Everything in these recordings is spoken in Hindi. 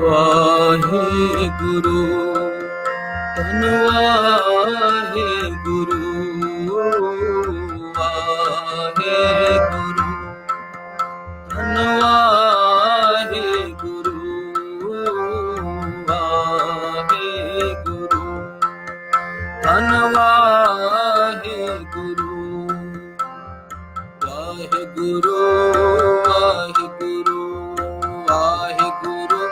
ਵਾਹਿ ਗੁਰੂ ਧੰਨ ਵਾਹਿ ਗੁਰੂ ਵਾਹਿ ਗੁਰੂ ਧੰਨ ਵਾਹਿ ਗੁਰੂ ਵਾਹਿ ਗੁਰੂ ਧੰਨ ਵਾਹਿ ਗੁਰੂ ਵਾਹਿਗੁਰੂ ਵਾਹਿਗੁਰੂ ਵਾਹਿਗੁਰੂ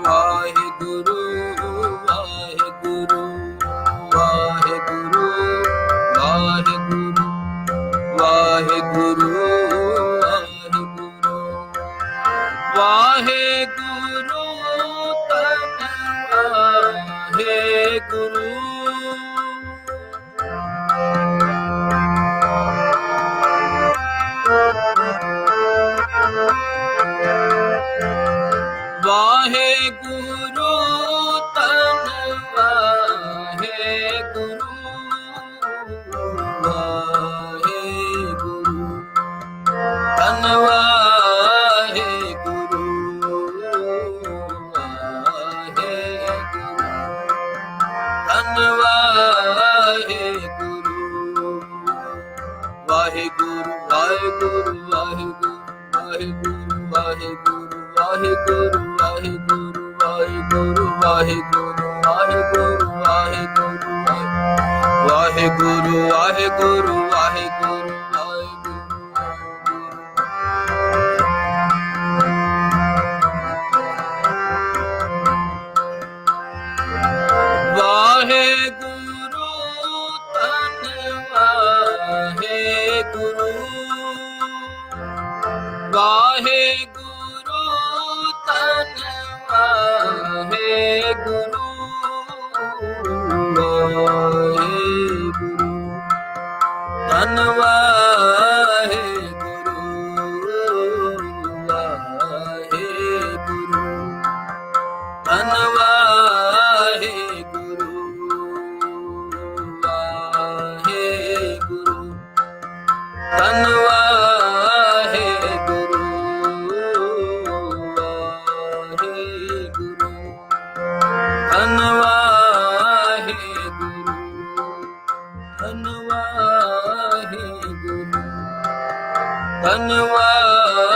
ਵਾਹਿਗੁਰੂ ਵਾਹਿਗੁਰੂ ਵਾਹਿਗੁਰੂ ਵਾਹਿਗੁਰੂ ਵਾਹਿਗੁਰੂ ਵਾਹਿਗੁਰੂ ਵਾਹਿਗੁਰੂ ਧੰਨ ਵਾਹਿਗੁਰੂ ਵਾਹਿਗੁਰੂ ਧੰਨ ਵਾਹਿਗੁਰੂ ਵਾਹਿਗੁਰੂ ਧੰਨ ਵਾਹਿਗੁਰੂ ਵਾਹਿਗੁਰੂ ਧੰਨ ਵਾਹਿਗੁਰੂ ਵਾਹਿਗੁਰੂ ਵਾਹਿਗੁਰੂ ਵਾਹਿਗੁਰੂ ਵਾਹਿਗੁਰੂ ਵਾਹਿਗੁਰੂ ਵਾਹਿਗੁਰੂ ਵਾਹਿਗੁਰੂ ਵਾਹਿਗੁਰੂ ਵਾਹਿਗੁਰੂ ਵਾਹਿਗੁਰੂ ਵਾਹਿਗੁਰੂ ਵਾਹਿਗੁਰੂ ਵਾਹਿਗੁਰੂ ਵਾਹਿਗੁਰੂ ਧੰਨ ਵਾਹਿਗੁਰੂ ਵਾਹਿਗੁਰੂ ਧੰਨ ਵਾਹਿਗੁਰੂ ਵਾਹਿਗੁਰੂ ਧੰਨ ਵਾਹਿਗੁਰੂ ਵਾਹਿਗੁਰੂ ਧੰਨ ਵਾਹਿਗੁਰੂ ਵਾਹਿਗੁਰੂ ਧੰਨ ਧੰਨ ਵਾਹਿਗੁਰੂ ਧੰਨ ਵਾਹਿਗੁਰੂ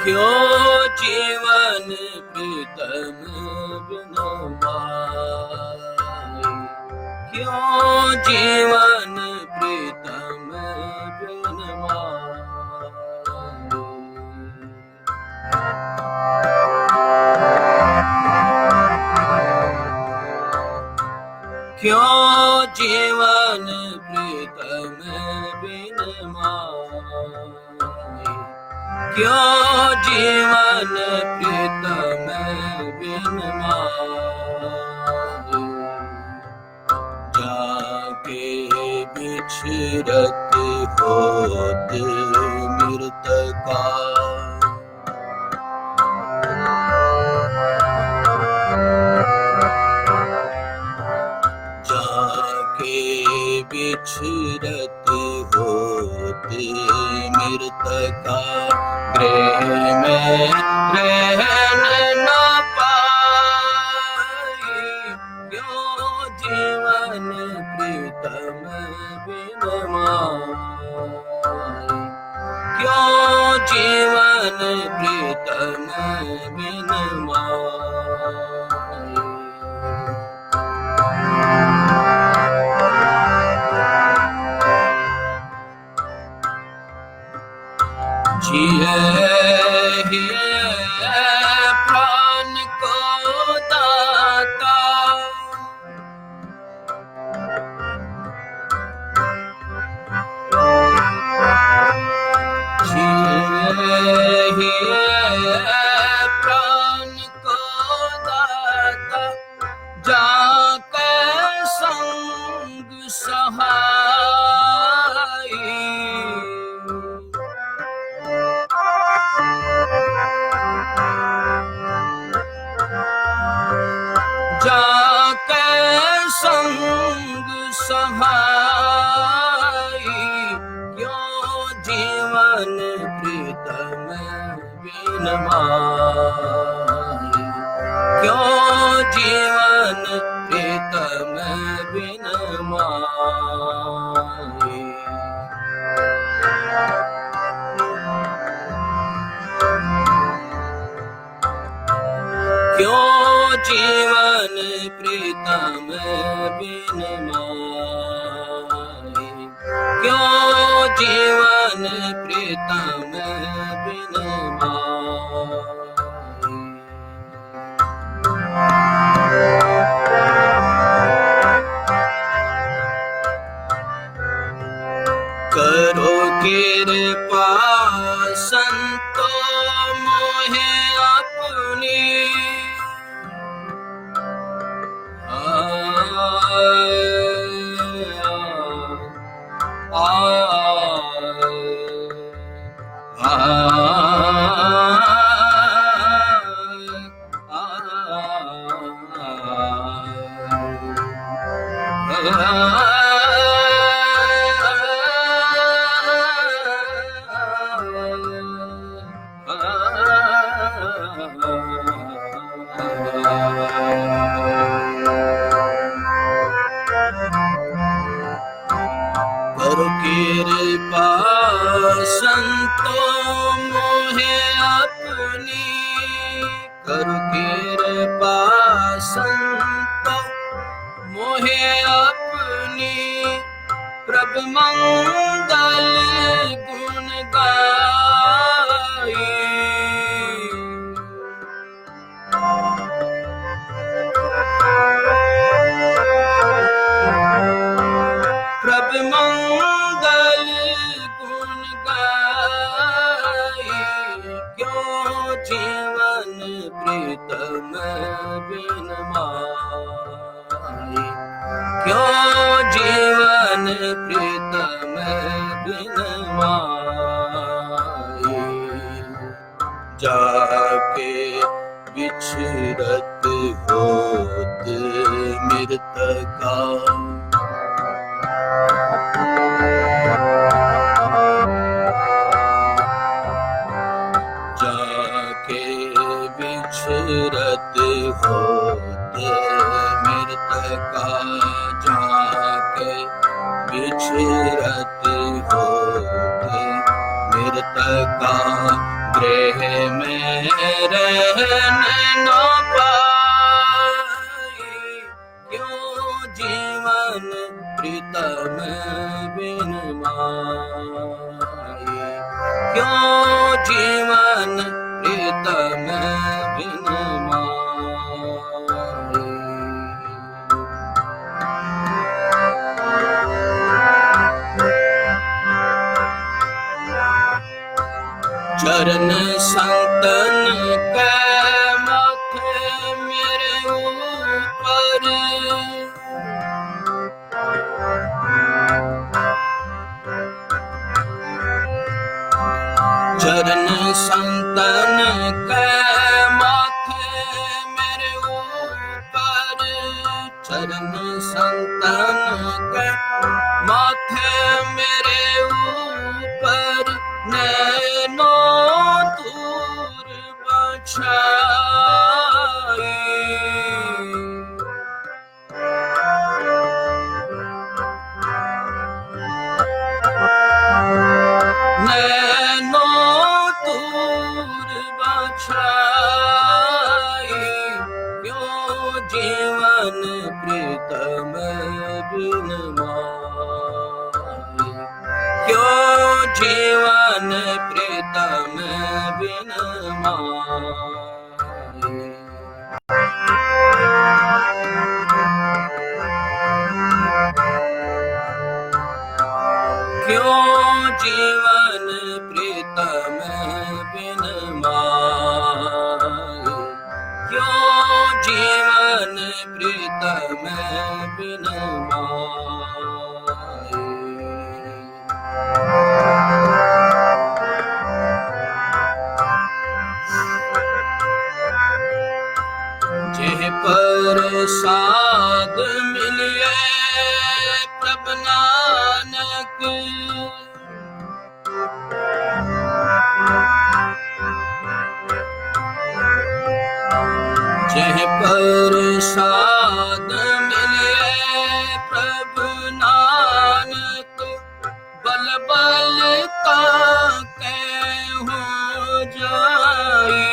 क्यों जीवन प्रीतम बिन माए क्यों जीवन प्रीतम बिन माए क्यों जीवन प्रीतम बिन माए क्यों जीवन प्रीतम बिन माए जाके बिछरत होत मृतका जाके बिछरत होत मृतका गृह में रहन न पाई क्यों जीवन प्रीतम बिन माए जाके संग सहाई, जाके संग सहाई, क्यों जीवन प्रीतम बिन माई, क्यों जीवन प्रीतम बिन माई। क्यों जीवन प्रीतम बिन माई, क्यों जीवन प्रीतम बिन माई। करो कृपा संतो मोहे अपनी, करो कृपा संतो मोहे अपनी, करो कृपा संतो मोहे अपनी, प्रभु मंगल गुण गाई, प्रभु मंगल गुण गाई, क्यों जीवन प्रीतम बिन माई, क्यों जीवन प्रीतम बिन माई। जाके बिछरत होत मृतका, जाके बिछरत होत मृतका, जाके बिछरत होत मृतका, गृह में रहन न पाई, क्यों जीवन प्रीतम बिन माई, क्यों जीवन प्रीतम बिन माई। चरण संतन के माथे मेरे ऊपर, चरण संतन के माथे मेरे ऊपर, चरण संतन के माथे मेरे ऊपर, नैनो दूर बछाई, नैनो दूर बछाई, क्यों जीवन प्रीतम बिन माई, क्यों जीवन प्रीतम बिन माई। क्यों जीवन प्रीतम बिन माई, क्यों जीवन जीवन प्रीतम बिन माए। जेह प्रसाद मिलिए प्रभु नानक, जेह प्रसाद मिलिए प्रभु नानक, बल बल ताके हो जाई।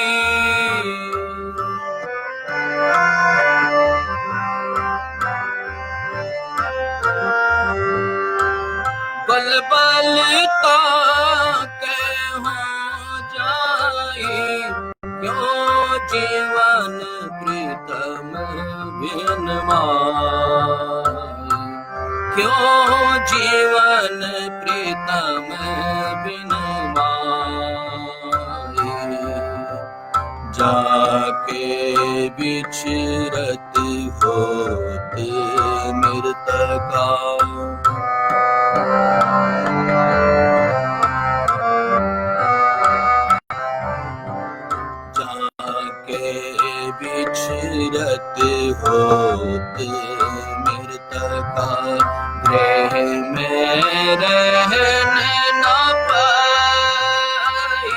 बल बल ताके हो जाई, क्यों जीवन प्रीतम बिन माए। क्यों जीवन प्रीतम बिन माए। जाके बिछरत होत मृतका, जाके बिछरत होत मृतका, गृह में रहने न पाई।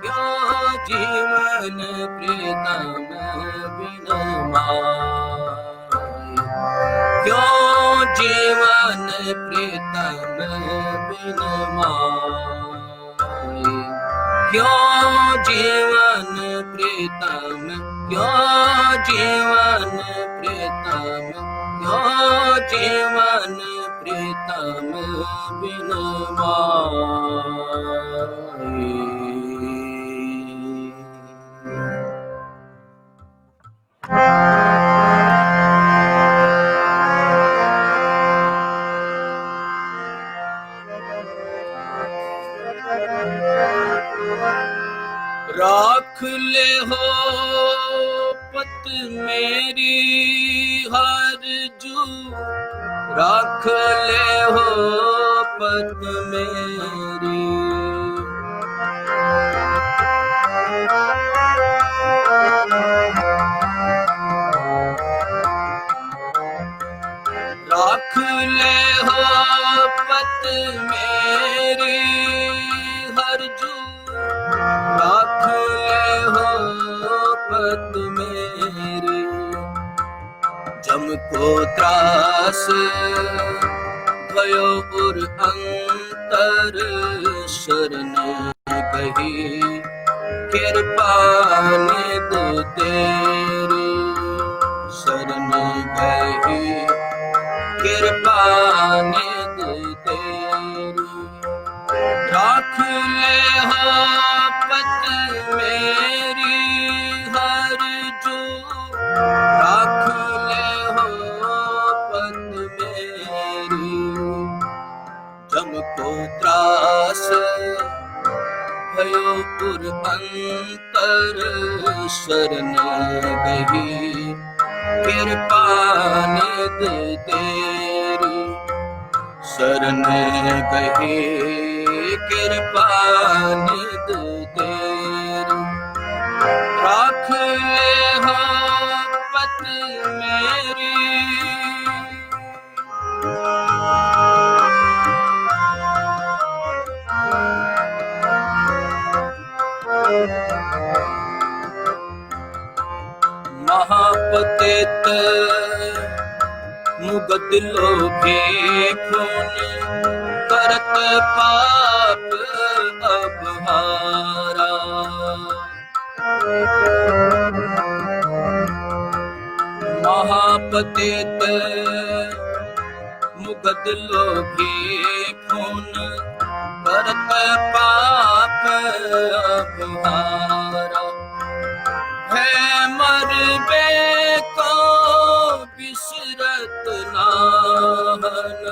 क्यों जीवन प्रीतम बिन माए। क्यों जीवन प्रीतम बिन माए। क्यों जीवन प्रीतम, क्यों जीवन प्रीतम, क्यों जीवन प्रीतम बिन माए। राख ले हो पत मेरी हर जू, राख ले हो पत मेरी। राख ले हो पत मेरी हर जू, राख ले हो पत मेरी। जम को त्रास भयो उर अंतर, शरण कही कृपा निध तेरी। शरण कही कृपा निध तेरी। राख ले हो पत मेरी हर जू, राख ले हो पत मेरी। जम को त्रास भयो पुर अंतर, शरण गही कृपा निध तेरी। शरण गही कृपा निध तेरी। राख ले हो पत मेरी। महापतित मुगत लोभी खून, करत पाप अबहारा। महापतित मुगत लोभी खून, करत पाप अबहारा। है मरबे को बिसरत नाहन,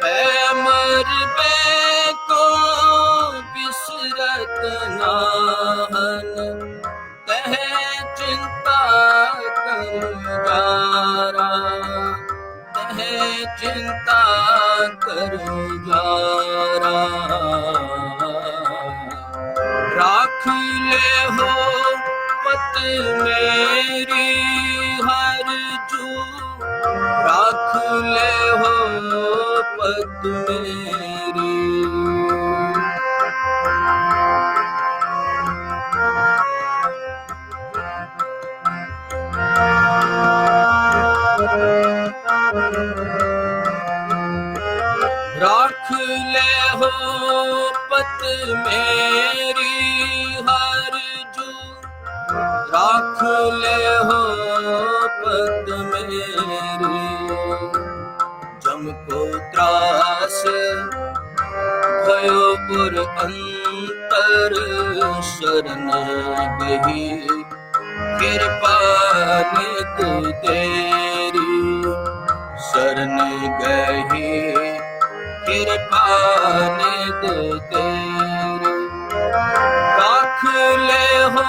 है मरबे को राख ले हो पत मेरी हर जू, राख ले हो पत मेरी। राख ले हो पत मेरी हर जू, राख ले हो पत मेरी। जम को त्रास भयो पुर अंतर, शरण गही कृपा नित तेरी, शरण गही कृपा नित तेरी। राख ले हो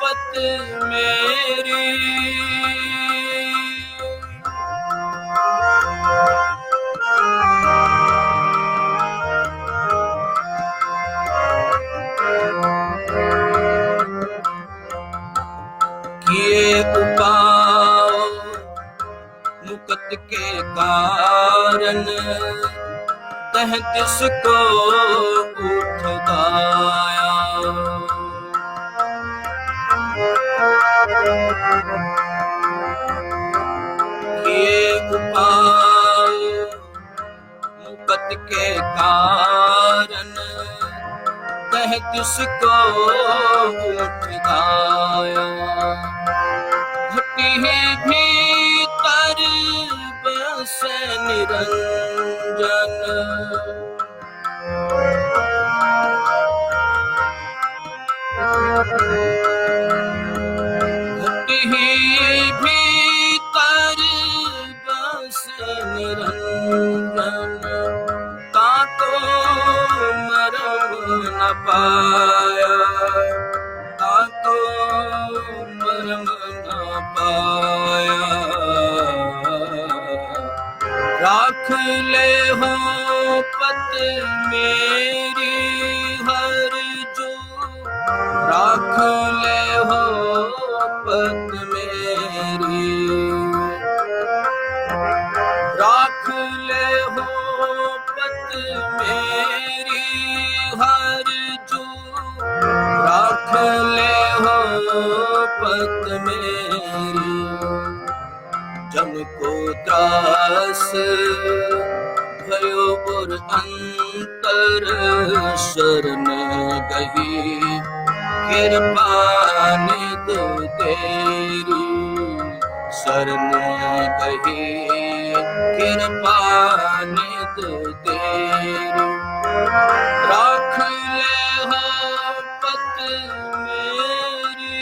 पत मेरी, किए उपाय मुकत के कारण, तह तिसको उठ गाया। किए उपाय मुकत के कारण, तह तिसको उठ गाया। घटी भीतर बस निरंजन, घटी भीतर बस निरंजन, ताको मरम न पाया, ताको मरम न पाया। राख ले हो पत मेरी हर जू, राख ले हो पत मेरी। राख ले हो पत मेरी हर जू, राख ले हो पत मेरी। जम को त्रास भयो पुर अंतर, शरण गही कृपा नित तेरी, शरण गही कृपा नित तेरी। राख ले हो पत मेरी,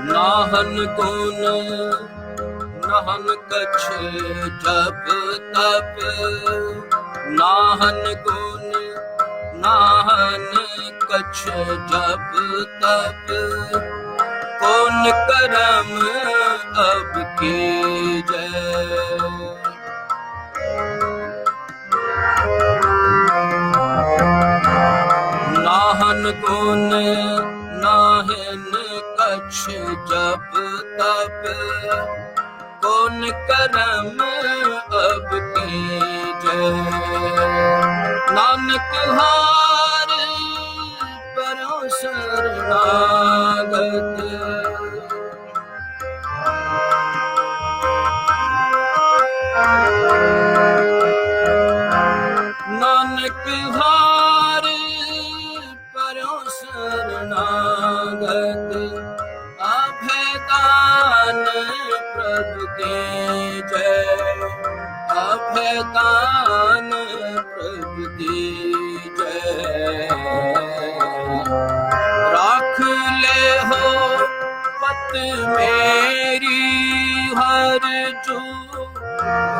नाहन गुण नाहन कछ जप तप, नाहन गुण नाहन कछ जप तप। कौन करम अब कीजै, नाहन गुण नाहन कछ जप तप। कौन करम अब कीजै, नानक हार परो शरणागत। नानक हार परो शरणागत। अभयदान प्रभु दीजै, अभयदान प्रभु दीजै। राख ले हो पत मेरी हर जू,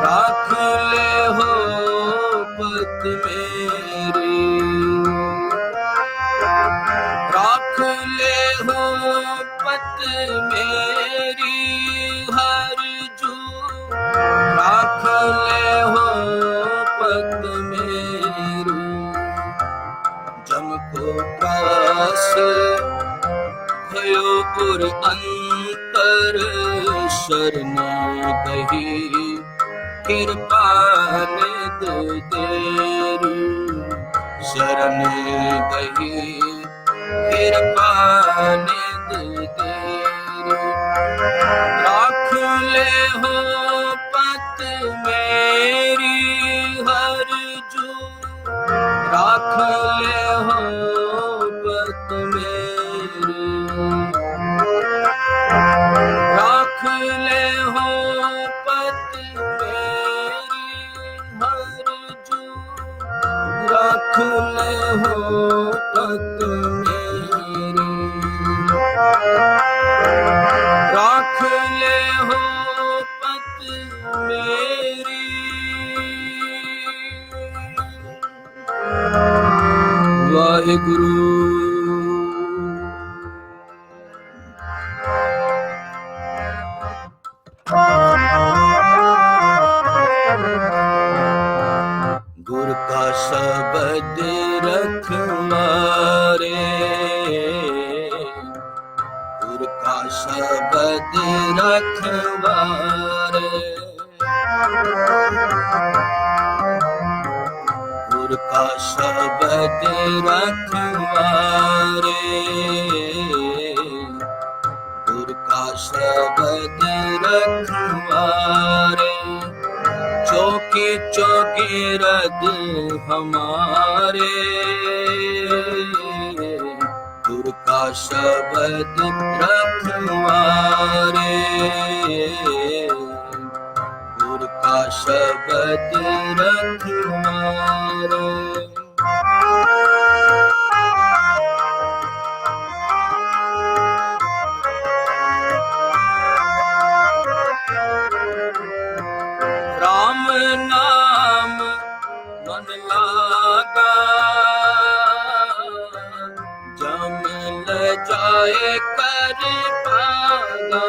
राख ले हो पत मेरी। राख ले हो पत मेरी हर जू, राख ले हो पत मेरी। जम को प्रास भयो पुर अंतर, शरण गही कृपा निध तेरी। शरण गही कृपा निध तेरी। राख ले हो पत मेरी हर जू, राख ले हो पत मेरी। राख ले हो पत मेरी हर जू, राख ले हो पत मेरी। राख ले हो पत मेरी। वाहिगुरु। गुर का शब्द रखवारे, गुर का शब्द रखवारे। गुर का शब्द रखवारे, गुर का शब्द रखवारे। चौकी चौकी रद हमारे, गुर का शब्द रखवारे। गुर का शब्द रखवारे। राम नाम मन लागा, जम ल जाए कर पागा।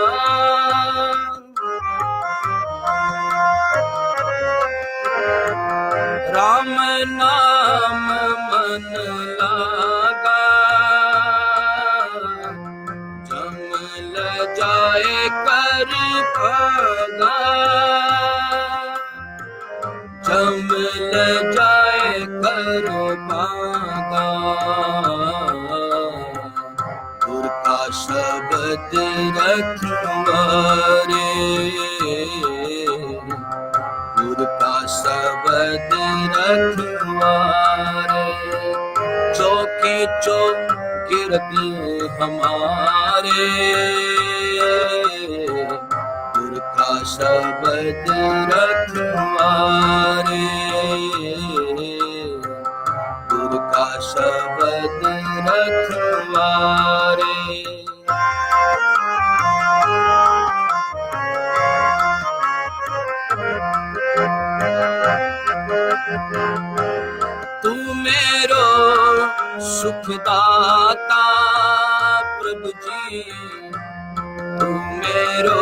राम नाम मन लागा, जम ल जाए कर पागा। जम ल जाए कर पागा। गुर का शब्द रखवारे, गुर का शब्द रखवारे। चौकी चौकी रद हमारे, गुर का शब्द रखवारे। गुर का शब्द रखवारे। तू मेरो सुखदाता प्रभु जी, तू मेरो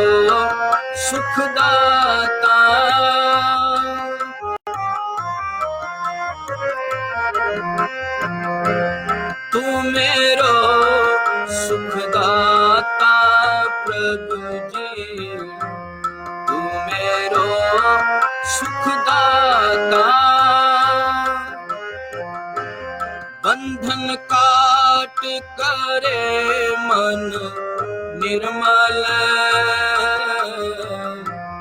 सुखदाता। तू मेरो सुखदाता प्रभु जी, तू मेरो सुखदाता। बंधन काट करे मन निर्मल,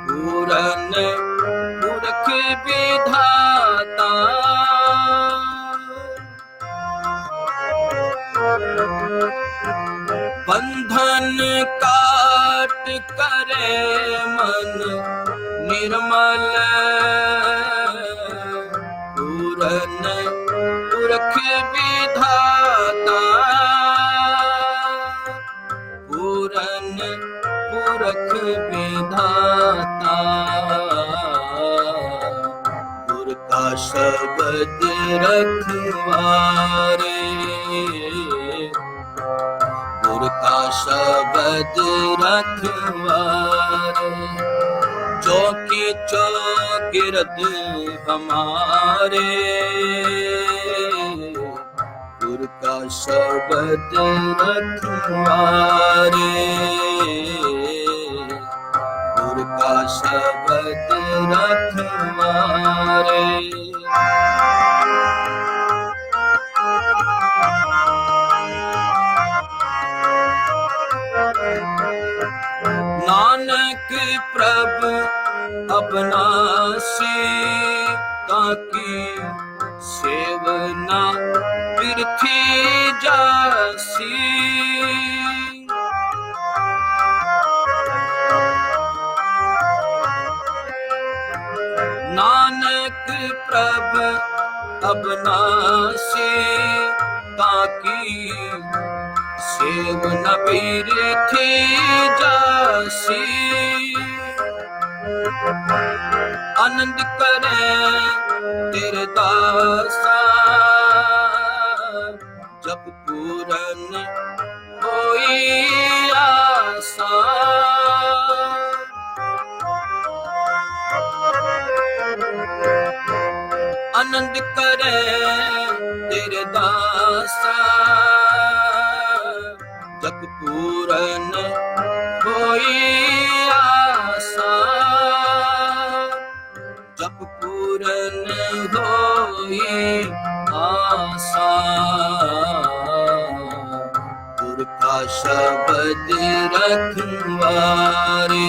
पूरन पुरख विधाता। बंधन काट करे मन निर्मल, पूरन पुरख विधाता। पूरन पुरख विधाता। गुर का शब्द रखवारे, का शब्द रखवारे, चौकी चौगिरद हमारे, गुरु का शब्द रखवारे, गुरु का शब्द रखवारे। नानक प्रभु अबनासी, ताकि सेवना पृथ्वी जासी। नानक प्रभु अबनासी, ताकि सेवन पृथ्वी जासी। आनंद करे तेरे दासा, जब पूरन होई आसा। आनंद करे तेरे दासा, जब पूरन होई आसा। जब पूरन होई आसा, गुरु का शब्द रखवारे,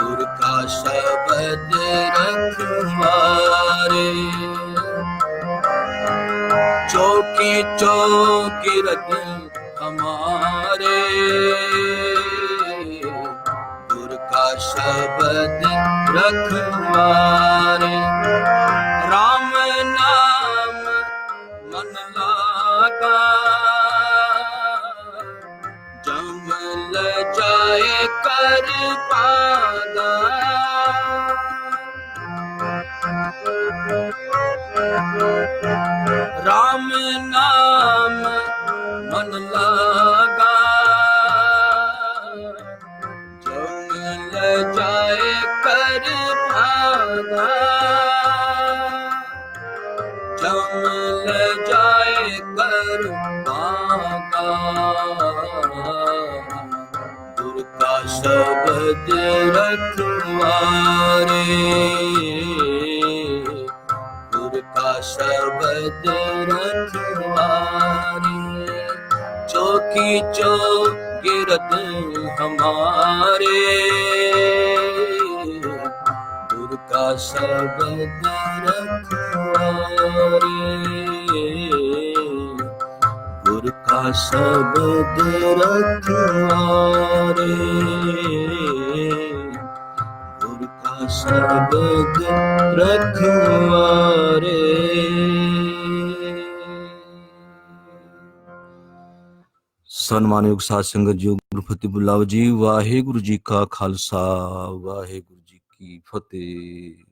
गुरु का शब्द रखवारे। चौकी चौगिरद हमारे, गुरु का शब्द रखवारे। राम नाम मन लागा, जमल जाए कर पागा। राम नाम मन लागा, जमल जाए कर पागा। जमल जाए कर पागा, गुरु का शब्द रखवारे, गुरु का शब्द रखवारे। चौकी चौगिरद हमारे, गुरु का शब्द रखवारे, गुरु का शब्द रखवारे, गुरु का शब्द रखवारे। सन्मानयोग साध संगत जी, गुरु फतेह बुलाओ जी। वाहे गुरु जी का खालसा, वाहे गुरु जी की फतेह।